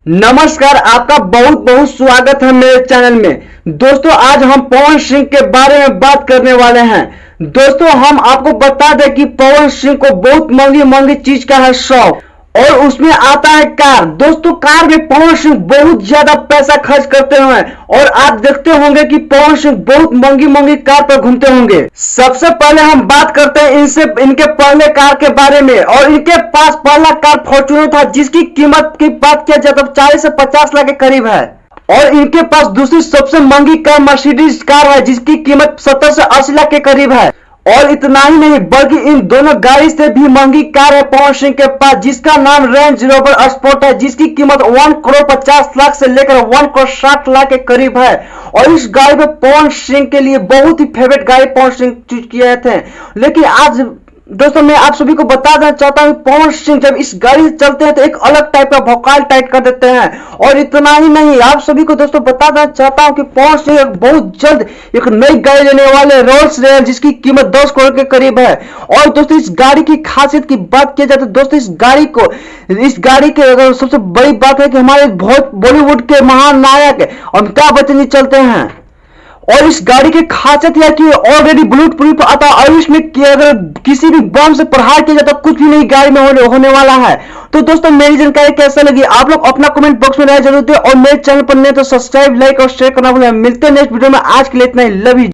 नमस्कार, आपका बहुत बहुत स्वागत है मेरे चैनल में। दोस्तों, आज हम पवन सिंह के बारे में बात करने वाले हैं। दोस्तों, हम आपको बता दें कि पवन सिंह को बहुत महंगी महंगी चीज का है शौक और उसमें आता है कार। दोस्तों, कार में पवन सिंह बहुत ज्यादा पैसा खर्च करते हैं और आप देखते होंगे कि पवन सिंह बहुत महंगी महंगी कार पर घूमते होंगे। सबसे पहले हम बात करते हैं इनके पहले कार के बारे में। और इनके पास पहला कार फॉर्च्यूनर था जिसकी कीमत की बात किया जाए तो 40 से 50 लाख के करीब है। और इनके पास दूसरी सबसे महंगी कार मर्सिडीज कार है जिसकी कीमत 70 से 80 लाख के करीब है। और इतना ही नहीं बल्कि इन दोनों गाड़ी से भी महंगी कार है पवन सिंह के पास जिसका नाम रेंज रोवर स्पोर्ट है जिसकी कीमत 1 करोड़ 50 लाख से लेकर 1 करोड़ 60 लाख के करीब है। और इस गाड़ी में पवन सिंह के लिए बहुत ही फेवरेट गाड़ी पवन सिंह चूज किए थे। लेकिन आज दोस्तों मैं आप सभी को बता देना चाहता हूं पवन सिंह जब इस गाड़ी से चलते हैं तो एक अलग टाइप का भौकाल टाइट कर देते हैं। और इतना ही नहीं, आप सभी को दोस्तों बता देना चाहता हूं कि पवन सिंह बहुत जल्द एक नई गाड़ी लेने वाले रोल्स रॉयस जिसकी कीमत 10 करोड़ के करीब है। और दोस्तों इस गाड़ी की खासियत की बात की जाए तो दोस्तों इस गाड़ी के अगर सबसे बड़ी बात है कि हमारे बहुत बॉलीवुड के महान नायक अमिताभ बच्चन जी चलते हैं। और इस गाड़ी की खासियत यह कि ऑलरेडी बुलेट प्रूफ आता है और इसमें अगर किसी भी बम से प्रहार किया जाता तो कुछ भी नहीं गाड़ी में होने वाला है। तो दोस्तों मेरी जानकारी कैसा लगी आप लोग अपना कमेंट बॉक्स में राय जरूर दें और मेरे चैनल पर नहीं तो सब्सक्राइब लाइक और शेयर करना भूलें। मिलते हैं नेक्स्ट वीडियो में, आज के लिए इतना ही। Love you.